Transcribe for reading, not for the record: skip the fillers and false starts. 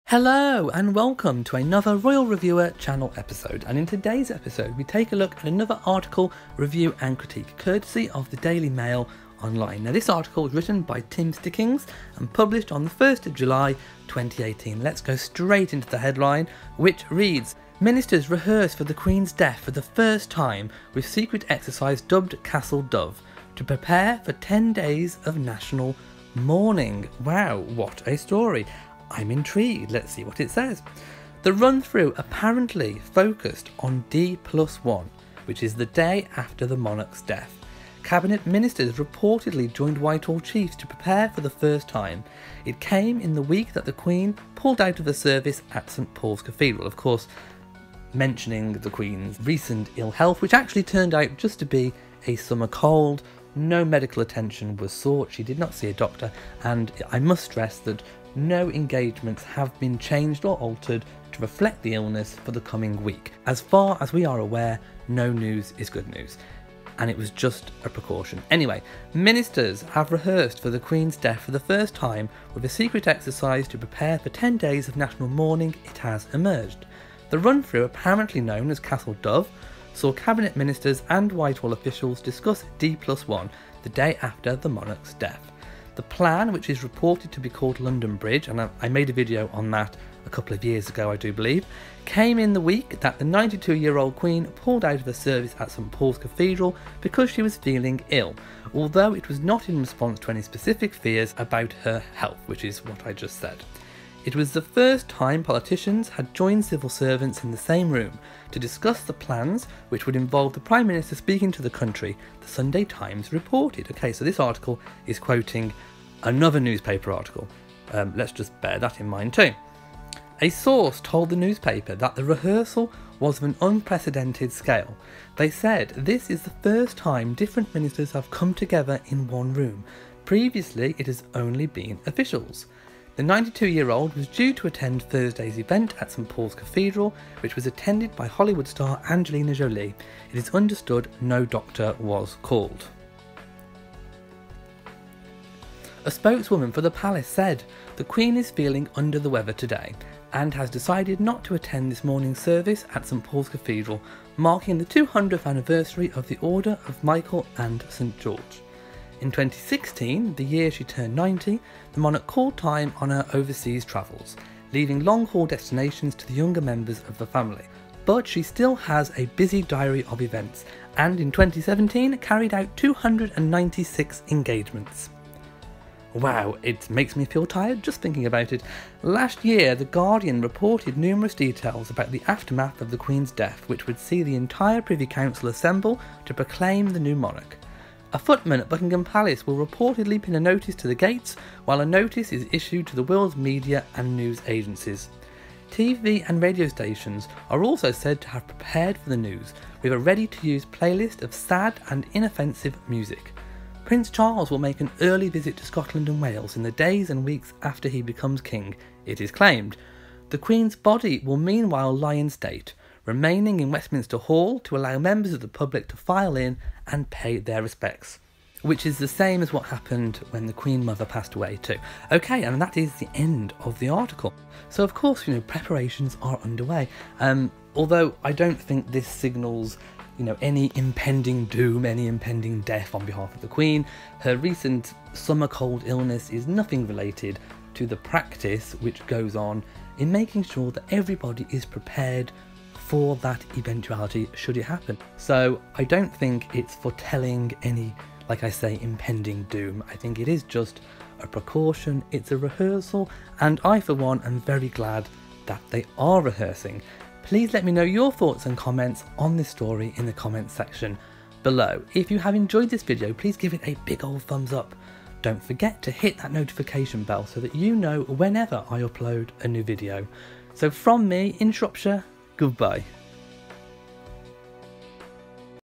Hello and welcome to another Royal Reviewer channel episode, and in today's episode we take a look at another article, review and critique courtesy of the Daily Mail online. Now this article is written by Tim Stickings and published on the 1st of July 2018. Let's go straight into the headline, which reads: Ministers rehearse for the Queen's death for the first time with secret exercise dubbed Castle Dove to prepare for 10 days of national mourning. Wow, what a story. I'm intrigued, let's see what it says. The run-through apparently focused on D+1, which is the day after the monarch's death. Cabinet ministers reportedly joined Whitehall chiefs to prepare for the first time. It came in the week that the Queen pulled out of the service at St Paul's Cathedral, of course mentioning the Queen's recent ill health, which actually turned out just to be a summer cold. No medical attention was sought, she did not see a doctor, and I must stress that no engagements have been changed or altered to reflect the illness for the coming week. As far as we are aware, no news is good news, and it was just a precaution. Anyway, ministers have rehearsed for the Queen's death for the first time with a secret exercise to prepare for 10 days of national mourning. It has emerged. The run-through, apparently known as Castle Dove, saw cabinet ministers and Whitehall officials discuss D+1 the day after the monarch's death. The plan, which is reported to be called London Bridge, and I made a video on that a couple of years ago I do believe, came in the week that the 92-year-old Queen pulled out of the service at St Paul's Cathedral because she was feeling ill, although it was not in response to any specific fears about her health, which is what I just said. It was the first time politicians had joined civil servants in the same room to discuss the plans, which would involve the Prime Minister speaking to the country, the Sunday Times reported. Okay, so this article is quoting another newspaper article. Let's just bear that in mind too. A source told the newspaper that the rehearsal was of an unprecedented scale. They said this is the first time different ministers have come together in one room. Previously, it has only been officials. The 92-year-old was due to attend Thursday's event at St Paul's Cathedral, which was attended by Hollywood star Angelina Jolie. It is understood no doctor was called. A spokeswoman for the palace said, "The Queen is feeling under the weather today and has decided not to attend this morning's service at St Paul's Cathedral, marking the 200th anniversary of the Order of Michael and St George." In 2016, the year she turned 90, the monarch called time on her overseas travels, leaving long-haul destinations to the younger members of the family. But she still has a busy diary of events, and in 2017 carried out 296 engagements. Wow, it makes me feel tired just thinking about it. Last year, The Guardian reported numerous details about the aftermath of the Queen's death, which would see the entire Privy Council assemble to proclaim the new monarch. A footman at Buckingham Palace will reportedly pin a notice to the gates, while a notice is issued to the world's media and news agencies. TV and radio stations are also said to have prepared for the news, with a ready-to-use playlist of sad and inoffensive music. Prince Charles will make an early visit to Scotland and Wales in the days and weeks after he becomes king, it is claimed. The Queen's body will meanwhile lie in state, remaining in Westminster Hall to allow members of the public to file in and pay their respects, which is the same as what happened when the Queen Mother passed away too. Okay, and that is the end of the article. So of course, preparations are underway. Although I don't think this signals any impending doom, any impending death on behalf of the Queen. Her recent summer cold illness is nothing related to the practice which goes on in making sure that everybody is prepared for that eventuality should it happen. So I don't think it's foretelling any, like I say, impending doom. I think it is just a precaution, it's a rehearsal, and I for one am very glad that they are rehearsing. Please let me know your thoughts and comments on this story in the comments section below. If you have enjoyed this video, please give it a big old thumbs up. Don't forget to hit that notification bell so that you know whenever I upload a new video. So from me in Shropshire, goodbye.